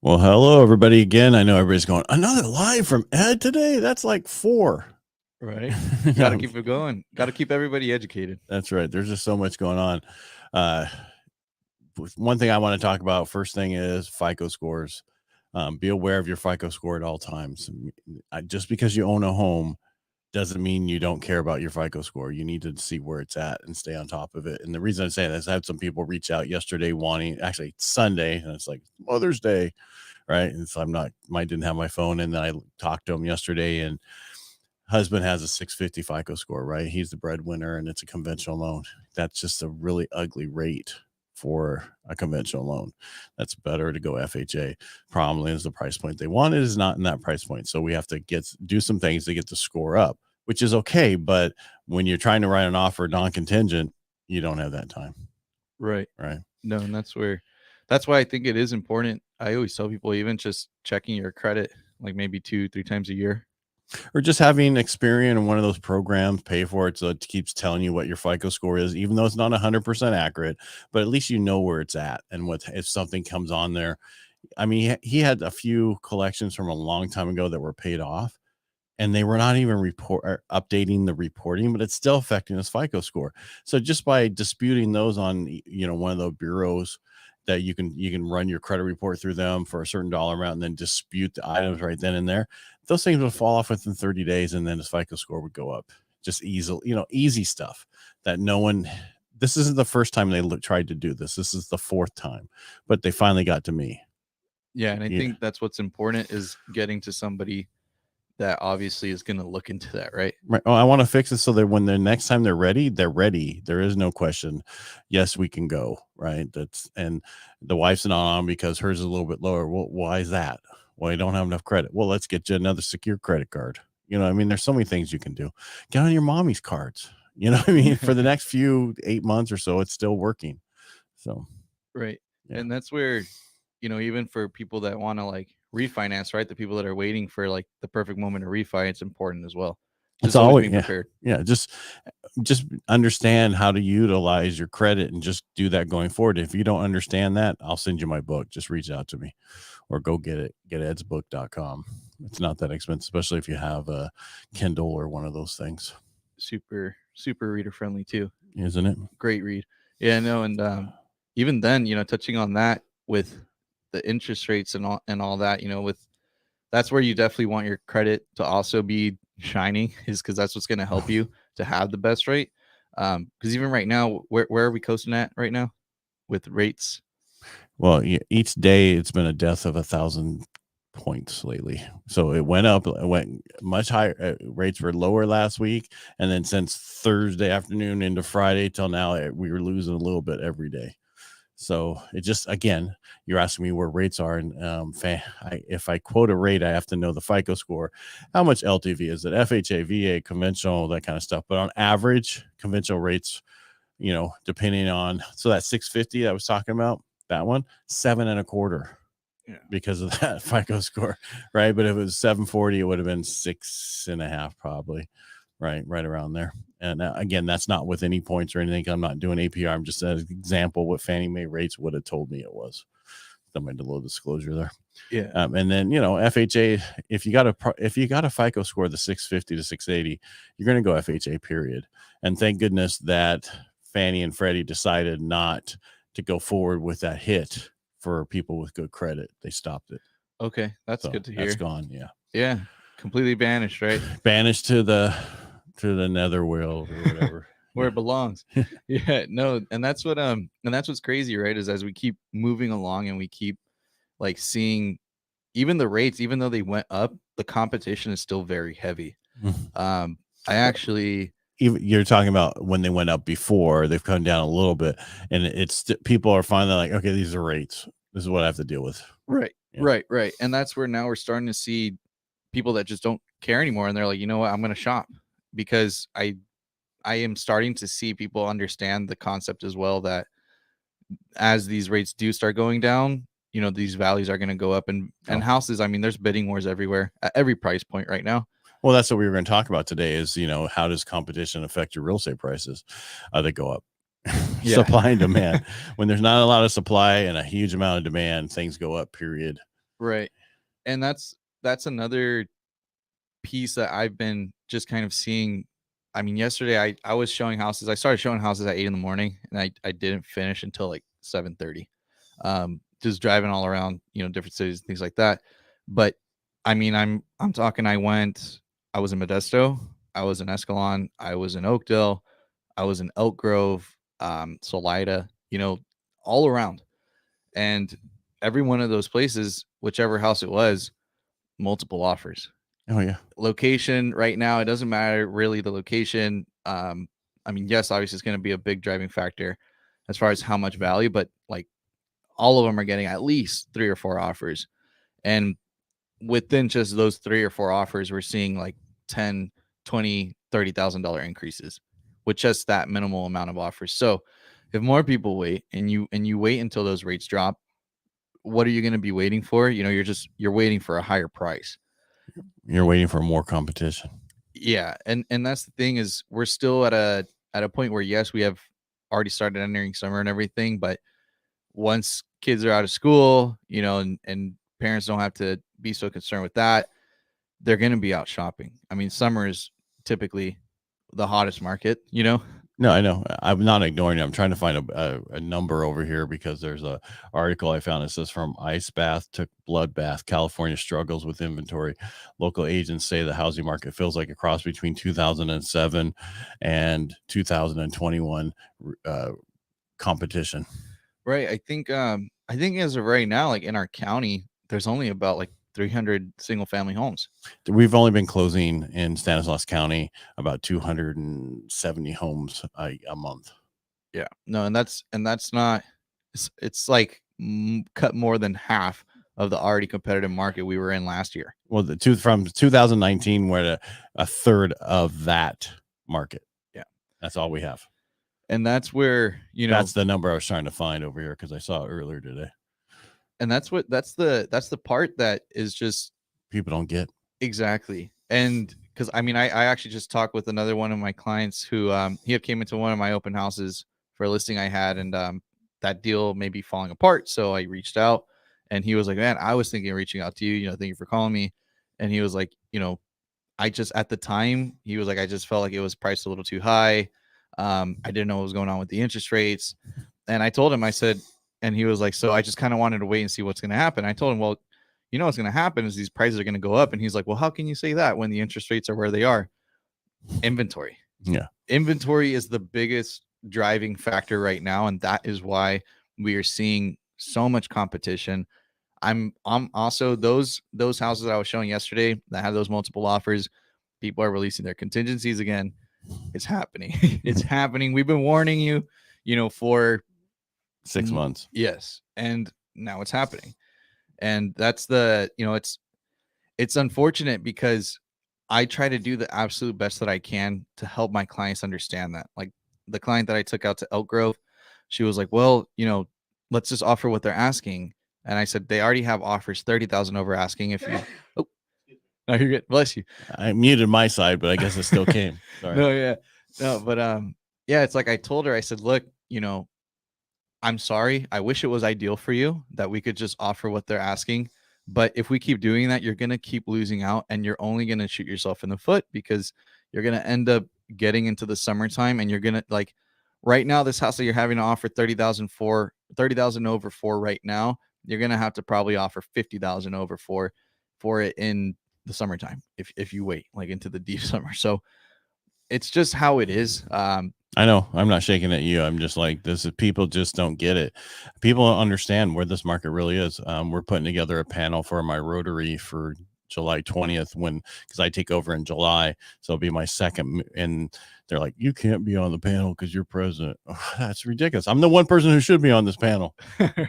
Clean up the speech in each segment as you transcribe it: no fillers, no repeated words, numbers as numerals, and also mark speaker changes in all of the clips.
Speaker 1: Well, hello, everybody. Again, I know everybody's going, another live from Ed today? That's like 4.
Speaker 2: Right. Got to keep it going. Got to keep everybody educated.
Speaker 1: That's right. There's just so much going on. One thing I want to talk about first thing is FICO scores. Be aware of your FICO score at all times. Just because you own a home doesn't mean you don't care about your FICO score. You need to see where it's at and stay on top of it. And the reason I say that is I had some people reach out yesterday actually Sunday, and it's like Mother's Day, right? And so I didn't have my phone, and then I talked to him yesterday, and husband has a 650 FICO score, right? He's the breadwinner, and it's a conventional loan. That's just a really ugly rate for a conventional loan. That's better to go FHA. Problem is the price point they wanted is not in that price point. So we have to do some things to get the score up, which is okay. But when you're trying to write an offer non-contingent, you don't have that time.
Speaker 2: Right.
Speaker 1: Right.
Speaker 2: No, and that's why I think it is important. I always tell people, even just checking your credit, like maybe 2-3 times a year.
Speaker 1: Or just having Experian in one of those programs, pay for it so it keeps telling you what your FICO score is, even though it's not 100% accurate, but at least you know where it's at and if something comes on there. I mean, he had a few collections from a long time ago that were paid off, and they were not even updating the reporting, but it's still affecting his FICO score. So just by disputing those on, one of the bureaus that you can run your credit report through them for a certain dollar amount and then dispute the items right then and there, those things would fall off within 30 days, and then his FICO score would go up. Just easy stuff that this isn't the first time they tried to do this. This is the 4th time, but they finally got to me.
Speaker 2: Yeah. And I think that's what's important is getting to somebody that obviously is going to look into that, right?
Speaker 1: Right. Oh, I want to fix it so that when the next time they're ready, they're ready. There is no question. Yes, we can go. Right. And the wife's not on because hers is a little bit lower. Well, why is that? Well, you don't have enough credit. Well, let's get you another secure credit card. I mean, there's so many things you can do. Get on your mommy's cards. I mean, for the next 8 months or so, it's still working. So,
Speaker 2: right. Yeah. And that's where, even for people that want to like refinance, right? The people that are waiting for like the perfect moment to refi, it's important as well.
Speaker 1: It's always being prepared. Yeah. Just understand how to utilize your credit and just do that going forward. If you don't understand that, I'll send you my book. Just reach out to me or go get it. Get edsbook.com. It's not that expensive, especially if you have a Kindle or one of those things.
Speaker 2: Super, super reader friendly too.
Speaker 1: Isn't it?
Speaker 2: Great read. Yeah, no. And even then, touching on that with the interest rates and all that, that's where you definitely want your credit to also be shining, is because that's what's going to help you to have the best rate. Because even right now, where are we coasting at right now with rates?
Speaker 1: Well, each day it's been a death of 1,000 points lately. So it went up, it went much higher. Rates were lower last week. And then since Thursday afternoon into Friday till now, we were losing a little bit every day. So it just, again, you're asking me where rates are. And if I quote a rate, I have to know the FICO score. How much LTV is it? FHA, VA, conventional, that kind of stuff. But on average, conventional rates, depending on, so that 650 I was talking about, that one, 7.25. Yeah. Because of that FICO score, right? But if it was 740, it would have been 6.5 probably, right around there. And again, that's not with any points or anything. I'm not doing APR. I'm just an example what Fannie Mae rates would have told me it was. I made a little disclosure there.
Speaker 2: Yeah.
Speaker 1: And then FHA, if you got a FICO score the 650 to 680, you're going to go FHA period. And thank goodness that Fannie and Freddie decided not to go forward with that hit for people with good credit. They stopped it.
Speaker 2: Okay, that's good to hear.
Speaker 1: That's gone. Yeah.
Speaker 2: Yeah, completely banished, right?
Speaker 1: Banished to the netherworld or whatever.
Speaker 2: Where it belongs. Yeah, no, and that's what's crazy, right? Is as we keep moving along and we keep like seeing even the rates, even though they went up, the competition is still very heavy. I actually,
Speaker 1: you're talking about when they went up before, they've come down a little bit, and it's people are finally like, okay, these are rates. This is what I have to deal with.
Speaker 2: Right. Yeah. Right. And that's where now we're starting to see people that just don't care anymore. And they're like, you know what, I'm going to shop, because I am starting to see people understand the concept as well, that as these rates do start going down, these values are going to go up, and houses, I mean, there's bidding wars everywhere at every price point right now.
Speaker 1: Well, that's what we were going to talk about today is, how does competition affect your real estate prices? They go up. Supply and demand. When there's not a lot of supply and a huge amount of demand, things go up, period.
Speaker 2: Right. And that's another piece that I've been just kind of seeing. I mean, yesterday I was showing houses. I started showing houses at 8 in the morning, and I didn't finish until like 7:30. Just driving all around, different cities and things like that. But I mean, I'm talking. I was in Modesto, I was in Escalon, I was in Oakdale, I was in Elk Grove, Salida, all around, and every one of those places, whichever house it was, multiple offers.
Speaker 1: Oh yeah.
Speaker 2: Location right now, it doesn't matter really the location. I mean, yes, obviously it's going to be a big driving factor as far as how much value, but like all of them are getting at least 3 or 4 offers. And within just those 3 or 4 offers, we're seeing like 10, 20, $30,000 increases with just that minimal amount of offers. So if more people wait and you wait until those rates drop, what are you going to be waiting for? You're waiting for a higher price.
Speaker 1: You're waiting for more competition.
Speaker 2: Yeah, and that's the thing, is we're still at a point where, yes, we have already started entering summer and everything, but once kids are out of school, and parents don't have to be so concerned with that, they're going to be out shopping. I mean, summer is typically the hottest market.
Speaker 1: No, I know. I'm not ignoring it. I'm trying to find a number over here because there's a article I found. It says from ice bath to bloodbath, California struggles with inventory. Local agents say the housing market feels like a cross between 2007 and 2021 competition.
Speaker 2: Right. I think as of right now, like in our county, there's only about like 300 single family homes.
Speaker 1: We've only been closing in Stanislaus County about 270 homes a month.
Speaker 2: Yeah. No, and that's not, it's like cut more than half of the already competitive market we were in last year.
Speaker 1: Well, from 2019, we're at a third of that market.
Speaker 2: Yeah.
Speaker 1: That's all we have.
Speaker 2: And that's where,
Speaker 1: that's the number I was trying to find over here because I saw it earlier today.
Speaker 2: And that's the part that is just
Speaker 1: people don't get.
Speaker 2: Exactly. And because I mean, I actually just talked with another one of my clients who he had came into one of my open houses for a listing I had, and that deal may be falling apart. So I reached out, and he was like, "Man, I was thinking of reaching out to you. Thank you for calling me." And he was like, I just, at the time, he was like, I just felt like it was priced a little too high. I didn't know what was going on with the interest rates. And I told him, I said, and he was like, so I just kind of wanted to wait and see what's going to happen. I told him, well, what's going to happen is these prices are going to go up. And he's like, well, how can you say that when the interest rates are where they are? Inventory.
Speaker 1: Yeah.
Speaker 2: Inventory is the biggest driving factor right now. And that is why we are seeing so much competition. I'm also those houses I was showing yesterday that had those multiple offers, people are releasing their contingencies again. It's happening. It's happening. We've been warning you, for
Speaker 1: 6 months.
Speaker 2: Yes. And now it's happening. And that's it's unfortunate because I try to do the absolute best that I can to help my clients understand that. Like the client that I took out to Elk Grove, she was like, well, let's just offer what they're asking. And I said, they already have offers 30,000 over asking. If you, oh, no, you're good. Bless you.
Speaker 1: I muted my side, but I guess it still came. Sorry.
Speaker 2: No, yeah, no, but yeah, it's like I told her, I said, look, I'm sorry. I wish it was ideal for you that we could just offer what they're asking. But if we keep doing that, you're going to keep losing out, and you're only going to shoot yourself in the foot because you're going to end up getting into the summertime, and you're going to, like, right now, this house that you're having to offer 30,000 over for right now, you're going to have to probably offer 50,000 over for it in the summertime if you wait like into the deep summer. So it's just how it is.
Speaker 1: I know I'm not shaking at you. I'm just like, this is, people just don't get it. People don't understand where this market really is. We're putting together a panel for my Rotary for July 20th because I take over in July. So it'll be my second. And they're like, you can't be on the panel because you're president. Oh, that's ridiculous. I'm the one person who should be on this panel.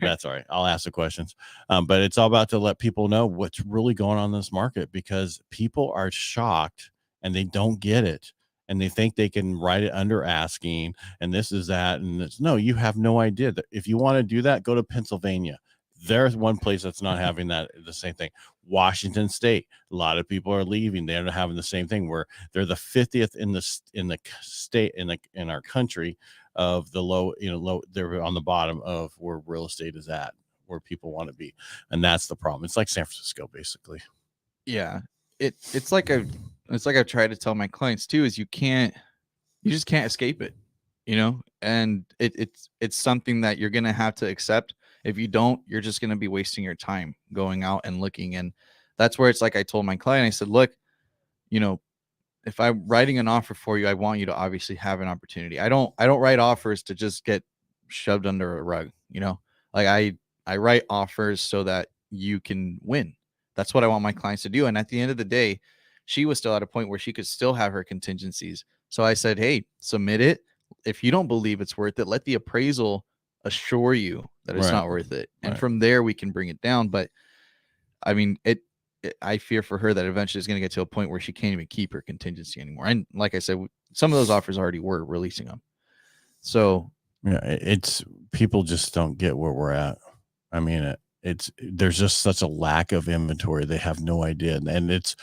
Speaker 1: That's all right. I'll ask the questions. But it's all about to let people know what's really going on in this market, because people are shocked and they don't get it. And they think they can write it under asking, and this is that. And it's, no, you have no idea. If you want to do that, go to Pennsylvania. There's one place that's not having that, the same thing. Washington State. A lot of people are leaving. They're having the same thing, where they're the 50th in the state in our country of the low, they're on the bottom of where real estate is at. where people want to be. And that's the problem. It's like San Francisco, basically.
Speaker 2: Yeah. It's like I've tried to tell my clients too, is you just can't escape it, and it's something that you're going to have to accept. If you don't, you're just going to be wasting your time going out and looking. And that's where it's like, I told my client, I said, look, if I'm writing an offer for you, I want you to obviously have an opportunity. I don't write offers to just get shoved under a rug, like I write offers so that you can win. That's what I want my clients to do. And at the end of the day, she was still at a point where she could still have her contingencies. So I said, hey, submit it. If you don't believe it's worth it, let the appraisal assure you that it's
Speaker 1: Right.
Speaker 2: not worth it. And
Speaker 1: Right.
Speaker 2: from there, we can bring it down. But I mean, I fear for her that eventually it's going to get to a point where she can't even keep her contingency anymore. And like I said, some of those offers already were releasing them. So
Speaker 1: yeah, it's people just don't get where we're at. I mean, there's just such a lack of inventory. They have no idea. And it's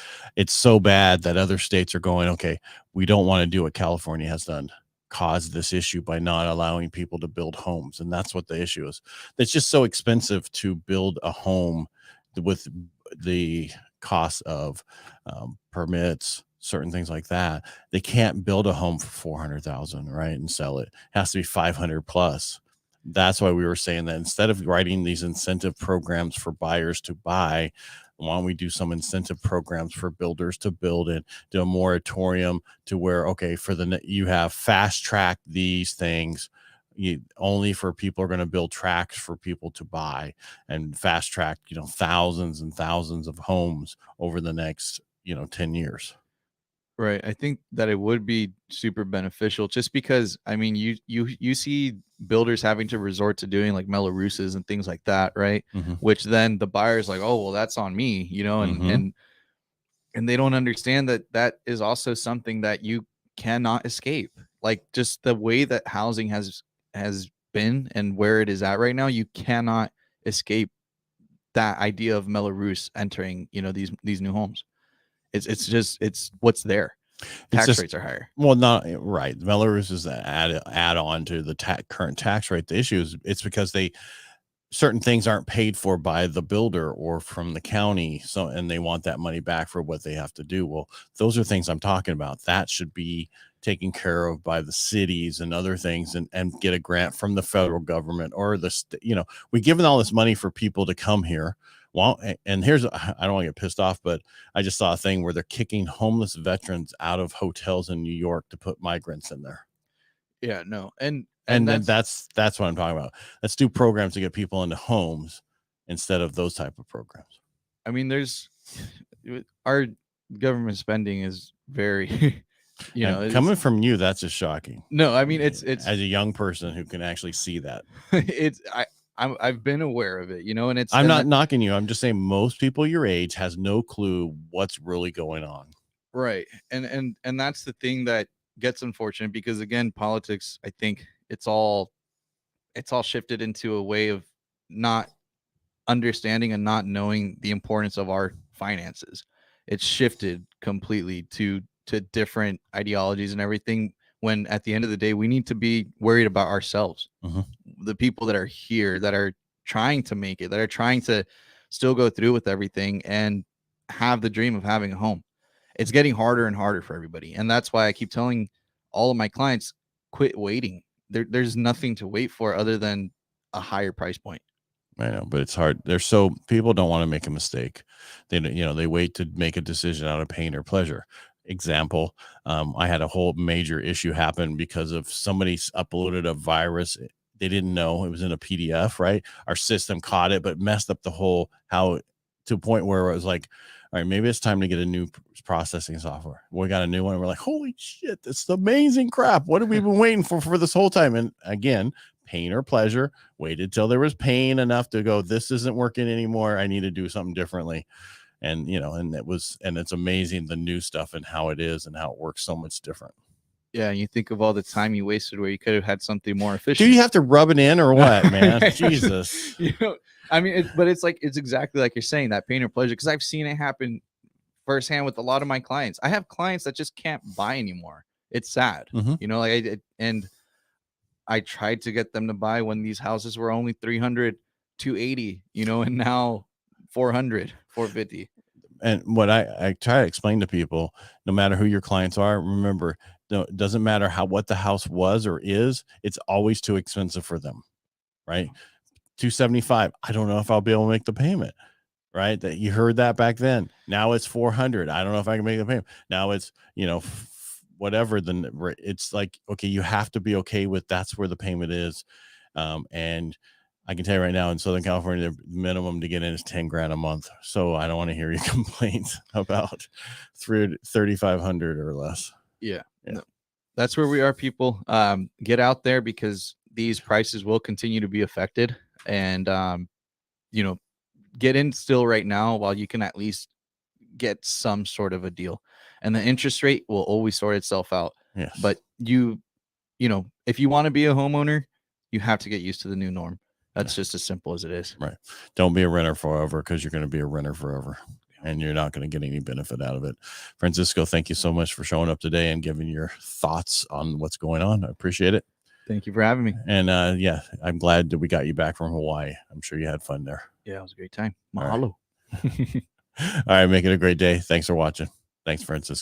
Speaker 1: so bad that other states are going, okay, we don't want to do what California has done, cause this issue by not allowing people to build homes. And that's what the issue is. It's just so expensive to build a home with the cost of permits, certain things like that. They can't build a home for 400,000, right, and sell it. It has to be 500 plus. That's why we were saying that instead of writing these incentive programs for buyers to buy, why don't we do some incentive programs for builders to build it, do a moratorium to where, okay, you have fast track these things. Only for people are going to build tracks for people to buy and fast track, thousands and thousands of homes over the next, 10 years.
Speaker 2: right. I think that it would be super beneficial just because, I mean, you see builders having to resort to doing like Mello-Rooses and things like that, right?
Speaker 1: Mm-hmm.
Speaker 2: Which then the buyer's like, oh, well, that's on me,
Speaker 1: Mm-hmm.
Speaker 2: and they don't understand that that is also something that you cannot escape. Like just the way that housing has been and where it is at right now, you cannot escape that idea of Mello-Roos entering, these new homes. It's what's there.
Speaker 1: It's
Speaker 2: Tax
Speaker 1: just,
Speaker 2: rates are higher.
Speaker 1: well, not right. Mello-Roos is an add on to the current tax rate. The issue is it's because certain things aren't paid for by the builder or from the county. So, and they want that money back for what they have to do. Well, those are things I'm talking about. That should be taken care of by the cities and other things, and get a grant from the federal government or we given all this money for people to come here. Well, and I don't want to get pissed off, but I just saw a thing where they're kicking homeless veterans out of hotels in New York to put migrants in there.
Speaker 2: Yeah, no. And
Speaker 1: Then that's what I'm talking about. Let's do programs to get people into homes instead of those type of programs.
Speaker 2: I mean, there's our government spending is very,
Speaker 1: Coming from you, that's just shocking.
Speaker 2: no, I mean, it's
Speaker 1: as a young person who can actually see that.
Speaker 2: I've been aware of it, and
Speaker 1: I'm not knocking you. I'm just saying most people your age has no clue what's really going on.
Speaker 2: Right. And that's the thing that gets unfortunate, because again, politics, I think it's all shifted into a way of not understanding and not knowing the importance of our finances. It's shifted completely to different ideologies and everything, when at the end of the day, we need to be worried about ourselves. The people that are here, that are trying to make it, that are trying to still go through with everything and have the dream of having a home. It's getting harder and harder for everybody. And that's why I keep telling all of my clients, quit waiting. There's nothing to wait for other than a higher price point.
Speaker 1: I know, but it's hard. People don't want to make a mistake. They wait to make a decision out of pain or pleasure. Example, I had a whole major issue happen because of somebody uploaded a virus. They didn't know it was in a PDF, right? Our system caught it, but messed up to a point where it was like, all right, maybe it's time to get a new processing software. We got a new one. We're like, holy shit, this is amazing crap. What have we been waiting for this whole time? And again, pain or pleasure, waited till there was pain enough to go, this isn't working anymore. I need to do something differently. And, and it's amazing the new stuff and how it is and how it works so much different.
Speaker 2: Yeah. And you think of all the time you wasted where you could have had something more efficient.
Speaker 1: Do you have to rub it in or what, man? Jesus.
Speaker 2: I mean, but it's exactly like you're saying, that pain or pleasure, because I've seen it happen firsthand with a lot of my clients. I have clients that just can't buy anymore. It's sad, and I tried to get them to buy when these houses were only 300, 280, you know, and now 400, 450.
Speaker 1: And what I try to explain to people, no matter who your clients are, remember, it doesn't matter what the house was or is, it's always too expensive for them, right? 275. I don't know if I'll be able to make the payment, right? That you heard that back then. Now it's 400. I don't know if I can make the payment. Now it's, whatever. Then it's like, okay, you have to be okay with that's where the payment is. And I can tell you right now, in Southern California, the minimum to get in is 10 grand a month. So I don't want to hear your complaints about 3,500 or less.
Speaker 2: Yeah. No. That's where we are, people. Get out there, because these prices will continue to be affected. And, get in still right now while you can at least get some sort of a deal. And the interest rate will always sort itself out.
Speaker 1: Yes.
Speaker 2: But if you want to be a homeowner, you have to get used to the new norm. That's just as simple as it is.
Speaker 1: Right. Don't be a renter forever, because you're going to be a renter forever and you're not going to get any benefit out of it. Francisco, thank you so much for showing up today and giving your thoughts on what's going on. I appreciate it.
Speaker 2: Thank you for having me.
Speaker 1: And I'm glad that we got you back from Hawaii. I'm sure you had fun there.
Speaker 2: Yeah, it was a great time. Mahalo.
Speaker 1: All right. Make it a great day. Thanks for watching. Thanks, Francisco.